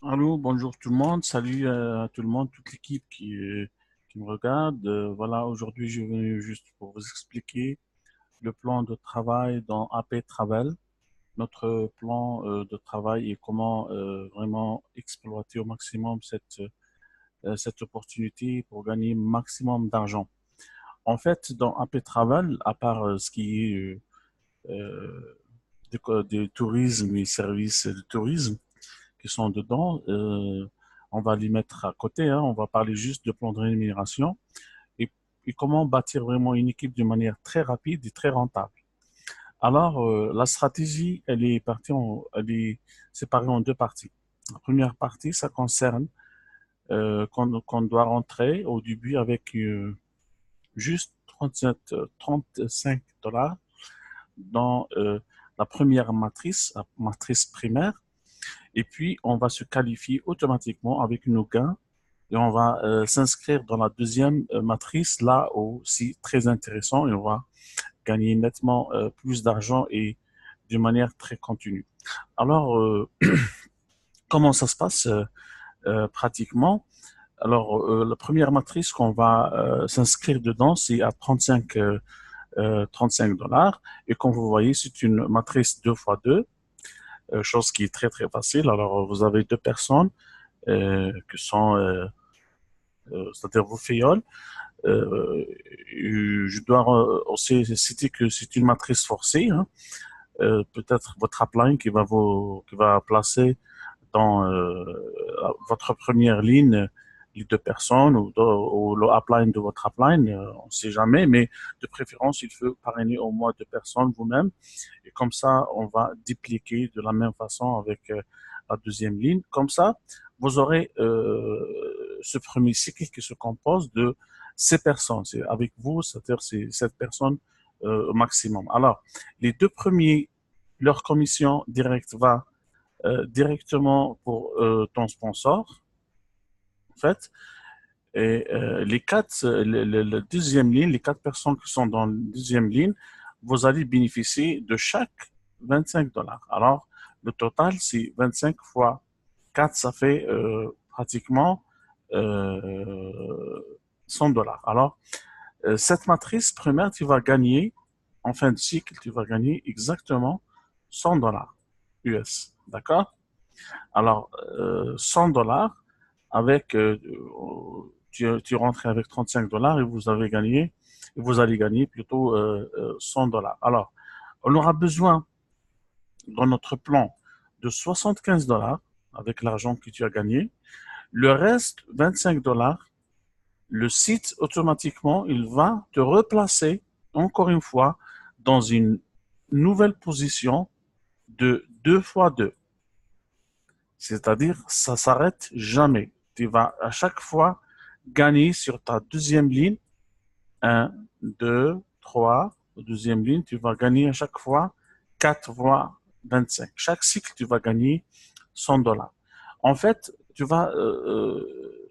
Allô, bonjour tout le monde. Salut à tout le monde, toute l'équipe qui me regarde. Voilà, aujourd'hui, je suis venu juste pour vous expliquer le plan de travail dans AP Travel, notre plan de travail et comment vraiment exploiter au maximum cette opportunité pour gagner maximum d'argent. En fait, dans AP Travel, à part ce qui est de tourisme et services de tourisme, qui sont dedans. On va les mettre à côté, hein. On va parler juste de plan de rémunération et, et comment bâtir vraiment une équipe de manière très rapide et très rentable. Alors, la stratégie, elle est séparée en deux parties. La première partie, ça concerne qu'on doit rentrer au début avec juste 35 dollars dans la première matrice, la matrice primaire. Et puis, on va se qualifier automatiquement avec nos gains et on va s'inscrire dans la deuxième matrice, là aussi très intéressant, et on va gagner nettement plus d'argent et de manière très continue. Alors, comment ça se passe pratiquement? Alors, la première matrice qu'on va s'inscrire dedans, c'est à 35 dollars. Et comme vous voyez, c'est une matrice 2 fois 2, chose qui est très, très facile. Alors, vous avez deux personnes qui sont, c'est-à-dire vos filles. Je dois aussi citer que c'est une matrice forcée, hein. Peut-être votre upline qui va placer dans votre première ligne les deux personnes ou le upline de votre upline, on ne sait jamais, mais de préférence, il faut parrainer au moins deux personnes vous-même. Et comme ça, on va dupliquer de la même façon avec la deuxième ligne. Comme ça, vous aurez ce premier cycle qui se compose de ces personnes. C'est avec vous, c'est-à-dire c'est cette personne au maximum. Alors, les deux premiers, leur commission directe va directement pour ton sponsor, en fait. Et la deuxième ligne, les quatre personnes qui sont dans la deuxième ligne, vous allez bénéficier de chaque 25 dollars. Alors, le total, c'est 25 fois 4, ça fait pratiquement euh, 100 dollars. Alors, cette matrice primaire, tu vas gagner, en fin de cycle, tu vas gagner exactement 100 dollars US. D'accord? Alors, 100 dollars avec, tu rentres avec 35 dollars et vous allez gagner plutôt 100 dollars. Alors, on aura besoin dans notre plan de 75 dollars avec l'argent que tu as gagné. Le reste, 25 dollars, le site automatiquement, il va te replacer encore une fois dans une nouvelle position de 2 fois 2. C'est-à-dire, ça s'arrête jamais. Tu vas à chaque fois gagner sur ta deuxième ligne, un, 2, 3. Deuxième ligne, tu vas gagner à chaque fois 4 fois 25. Chaque cycle, tu vas gagner 100 dollars. En fait, tu vas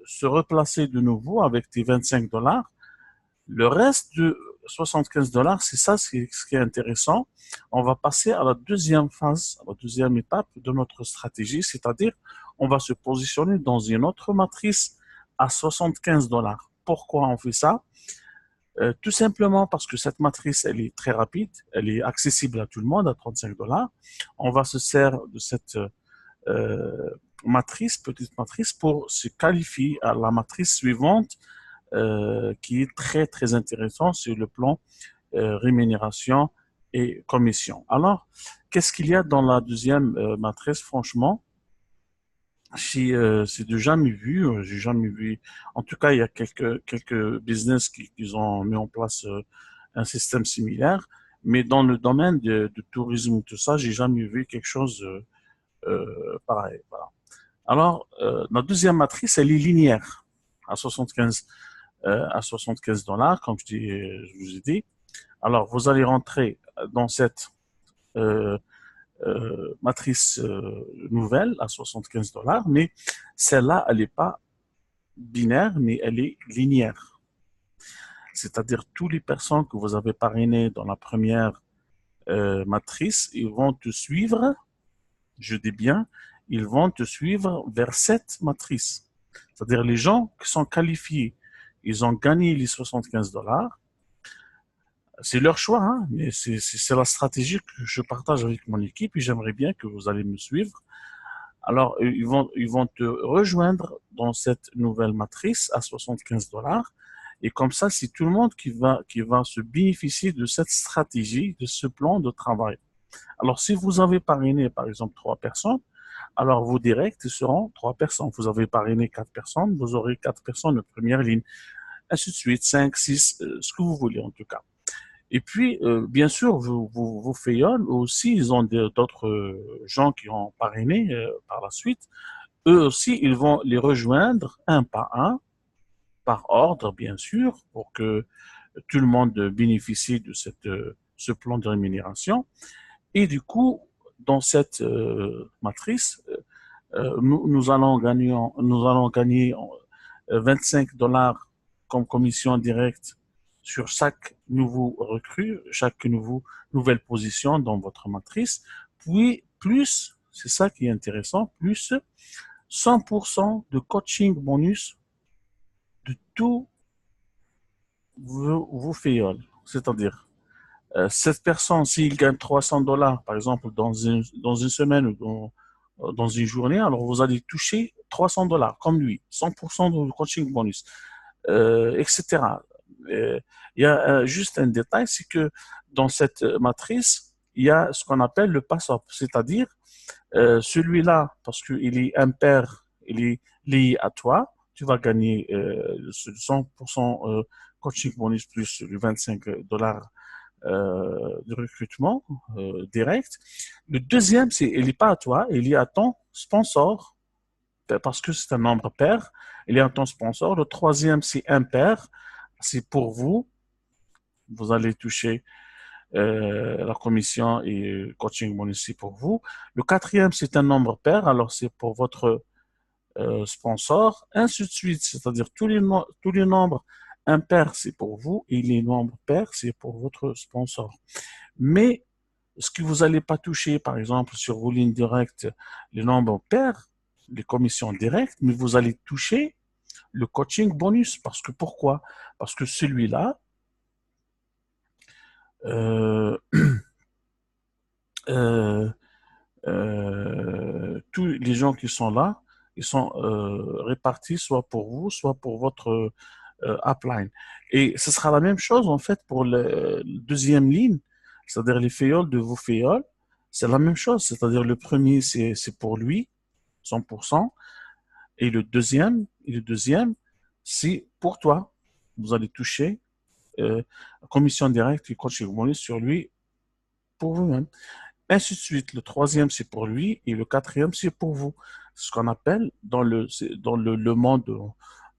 se replacer de nouveau avec tes 25 dollars. Le reste de 75 dollars, c'est ça ce qui est intéressant. On va passer à la deuxième phase, à la deuxième étape de notre stratégie, c'est-à-dire on va se positionner dans une autre matrice à 75 dollars. Pourquoi on fait ça? Tout simplement parce que cette matrice, elle est très rapide, elle est accessible à tout le monde à 35 dollars. On va se servir de cette matrice, petite matrice, pour se qualifier à la matrice suivante qui est très, très intéressant sur le plan rémunération et commission. Alors, qu'est-ce qu'il y a dans la deuxième matrice? Franchement, c'est de jamais vu. J'ai jamais vu. En tout cas, il y a quelques business qui ont mis en place un système similaire. Mais dans le domaine de tourisme, tout ça, j'ai jamais vu quelque chose pareil. Voilà. Alors, la deuxième matrice, elle est linéaire à 75 à 75 dollars, comme je vous ai dit. Alors, vous allez rentrer dans cette euh, matrice nouvelle à 75 dollars, mais celle-là, elle n'est pas binaire, mais elle est linéaire. C'est-à-dire, toutes les personnes que vous avez parrainées dans la première matrice, ils vont te suivre, je dis bien, ils vont te suivre vers cette matrice. C'est-à-dire les gens qui sont qualifiés, ils ont gagné les 75 $. C'est leur choix, hein, mais c'est la stratégie que je partage avec mon équipe et j'aimerais bien que vous allez me suivre. Alors, ils vont te rejoindre dans cette nouvelle matrice à 75 $. Et comme ça, c'est tout le monde qui va se bénéficier de cette stratégie, de ce plan de travail. Alors, si vous avez parrainé, par exemple, 3 personnes, alors vos directs seront 3 personnes. Vous avez parrainé 4 personnes, vous aurez 4 personnes de première ligne. Ainsi de suite, 5, 6, ce que vous voulez en tout cas. Et puis, bien sûr, vos filleuls aussi, ils ont d'autres gens qui ont parrainé par la suite. Eux aussi, ils vont les rejoindre un par un, par ordre, bien sûr, pour que tout le monde bénéficie de ce plan de rémunération. Et du coup, dans cette matrice, nous allons gagner 25 $ comme commission directe sur chaque nouveau recrue, chaque nouvelle position dans votre matrice, puis plus, c'est ça qui est intéressant, plus 100% de coaching bonus de tous vos filleuls. C'est-à-dire, cette personne, s'il gagne 300 $ par exemple, dans une semaine ou dans une journée, alors vous allez toucher 300 $ comme lui, 100% de coaching bonus, etc. Il y a juste un détail, c'est que dans cette matrice, il y a ce qu'on appelle le pass-up, c'est-à-dire celui-là, parce qu'il est impair, il est lié à toi, tu vas gagner 100% coaching bonus plus le 25 $ de recrutement direct. Le deuxième, il n'est pas à toi, il est à ton sponsor, parce que c'est un nombre pair, il est à ton sponsor. Le troisième, c'est impair, c'est pour vous. Vous allez toucher la commission et coaching bonus, c'est pour vous. Le quatrième, c'est un nombre pair, alors c'est pour votre sponsor, ainsi de suite. C'est-à-dire tous les nombres impairs, c'est pour vous, et les nombres pairs, c'est pour votre sponsor. Mais ce que vous n'allez pas toucher, par exemple, sur vos lignes directes, les nombres pairs, les commissions directes, mais vous allez toucher le coaching bonus. Parce que pourquoi? Parce que celui-là, euh, euh, tous les gens qui sont là, ils sont répartis soit pour vous, soit pour votre upline. Et ce sera la même chose en fait pour la deuxième ligne, c'est-à-dire les fioles de vos fioles. C'est la même chose, c'est-à-dire le premier c'est pour lui, 100%, et le deuxième c'est pour toi. Vous allez toucher commission directe et coaching bonus sur lui pour vous-même. Ainsi de suite. Le troisième, c'est pour lui et le quatrième, c'est pour vous. C'est ce qu'on appelle dans le monde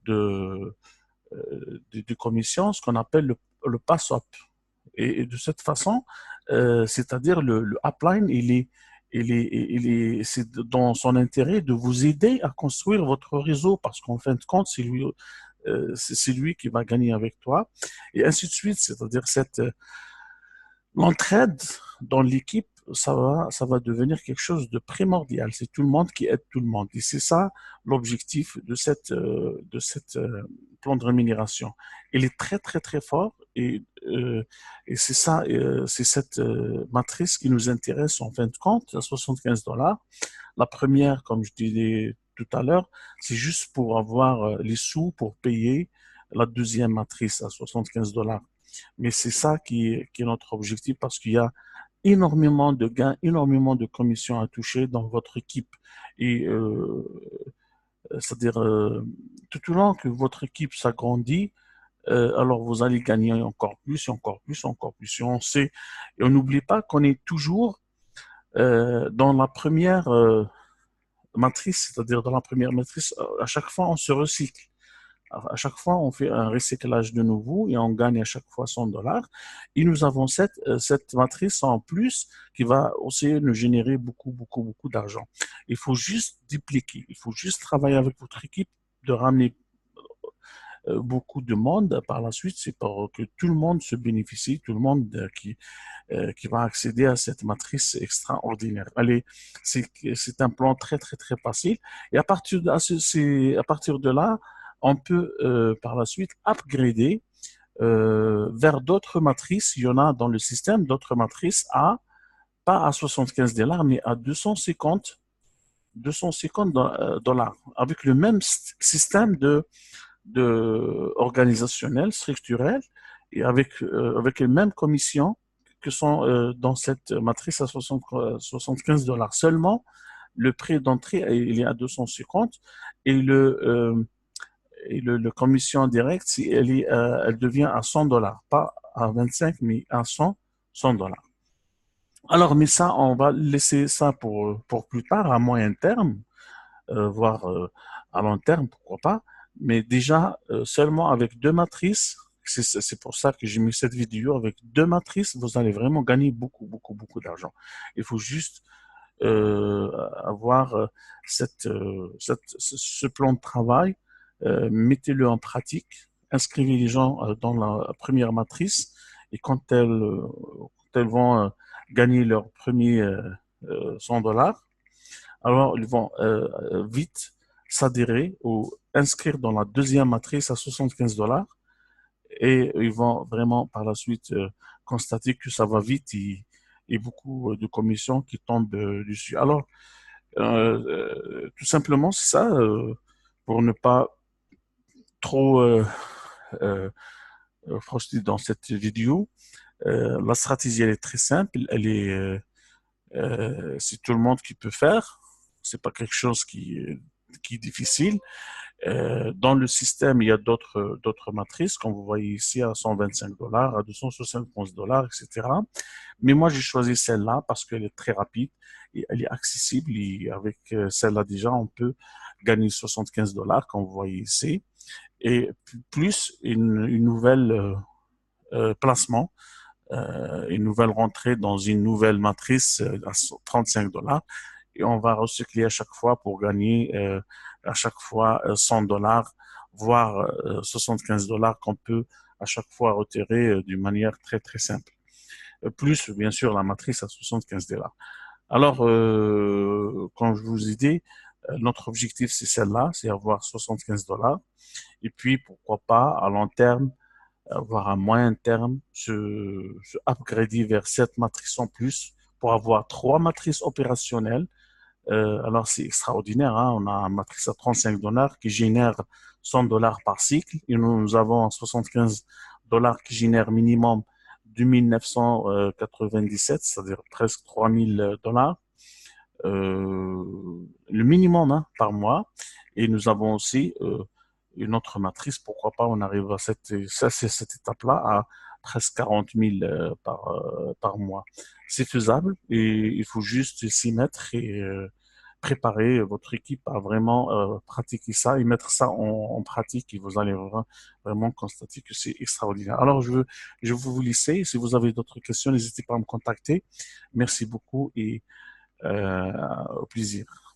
de commission, ce qu'on appelle le pass-up. Et de cette façon, c'est-à-dire le upline, c'est dans son intérêt de vous aider à construire votre réseau parce qu'en fin de compte, c'est lui qui va gagner avec toi. Et ainsi de suite, c'est-à-dire l'entraide dans l'équipe, ça va devenir quelque chose de primordial. C'est tout le monde qui aide tout le monde. Et c'est ça l'objectif de cette plan de rémunération. Il est très, très, très fort et c'est ça, c'est cette matrice qui nous intéresse en fin de compte, à 75 $. La première, comme je disais tout à l'heure, c'est juste pour avoir les sous pour payer la deuxième matrice à 75 $. Mais c'est ça qui est notre objectif parce qu'il y a énormément de gains, énormément de commissions à toucher dans votre équipe. Et c'est-à-dire, tout au long que votre équipe s'agrandit, alors vous allez gagner encore plus, encore plus, encore plus. Et on sait, et on n'oublie pas qu'on est toujours dans la première matrice, c'est-à-dire dans la première matrice, à chaque fois on se recycle. À chaque fois, on fait un recyclage de nouveau et on gagne à chaque fois 100 $. Et nous avons cette matrice en plus qui va aussi nous générer beaucoup, beaucoup, beaucoup d'argent. Il faut juste dupliquer, il faut juste travailler avec votre équipe de ramener beaucoup de monde par la suite, c'est pour que tout le monde se bénéficie, tout le monde qui va accéder à cette matrice extraordinaire. Allez, c'est un plan très, très, très facile. Et à partir de là, on peut par la suite upgrader vers d'autres matrices. Il y en a dans le système d'autres matrices à, pas à 75 dollars, mais à 250 dollars, avec le même système organisationnel, structurel, et avec les mêmes commissions que sont dans cette matrice à 75 dollars. Seulement, le prix d'entrée, il est à 250 et le commission directe, elle devient à 100 dollars, pas à 25, mais à 100 dollars. Alors, mais ça, on va laisser ça pour plus tard, à moyen terme, voire à long terme, pourquoi pas. Mais déjà, seulement avec deux matrices, c'est pour ça que j'ai mis cette vidéo, avec deux matrices, vous allez vraiment gagner beaucoup, beaucoup, beaucoup d'argent. Il faut juste avoir ce plan de travail, mettez-le en pratique, inscrivez les gens dans la première matrice et quand elles vont gagner leur premier 100 dollars, alors ils vont vite s'adhérer ou inscrire dans la deuxième matrice à 75 dollars et ils vont vraiment par la suite constater que ça va vite et beaucoup de commissions qui tombent dessus. Alors, tout simplement, c'est ça, pour ne pas trop euh, frustrer dans cette vidéo. La stratégie, elle est très simple, c'est tout le monde qui peut faire. C'est pas quelque chose qui est difficile. Dans le système, il y a d'autres matrices, comme vous voyez ici, à 125 dollars, à 271 dollars, etc. Mais moi, j'ai choisi celle-là parce qu'elle est très rapide et elle est accessible. Et avec celle-là, déjà, on peut gagner 75 dollars, comme vous voyez ici. Et plus une nouvelle placement, une nouvelle rentrée dans une nouvelle matrice à 35 dollars. Et on va recycler à chaque fois pour gagner à chaque fois 100 dollars, voire 75 dollars qu'on peut à chaque fois retirer d'une manière très, très simple. Plus, bien sûr, la matrice à 75 dollars. Alors, comme je vous ai dit, notre objectif, c'est celle-là, c'est avoir 75 dollars. Et puis, pourquoi pas, à long terme, voire à moyen terme, se upgrader vers 7 matrices en plus pour avoir 3 matrices opérationnelles. Alors, c'est extraordinaire, hein. On a une matrice à 35 dollars qui génère 100 dollars par cycle et nous avons 75 dollars qui génèrent minimum 2997, c'est-à-dire presque 3000 dollars. Le minimum hein, par mois. Et nous avons aussi une autre matrice. Pourquoi pas, on arrive à cette étape-là à presque 40 000 par mois. C'est faisable et il faut juste s'y mettre et préparer votre équipe à vraiment pratiquer ça et mettre ça en pratique et vous allez vraiment constater que c'est extraordinaire. Alors, je vais vous laisser. Si vous avez d'autres questions, n'hésitez pas à me contacter. Merci beaucoup et au plaisir.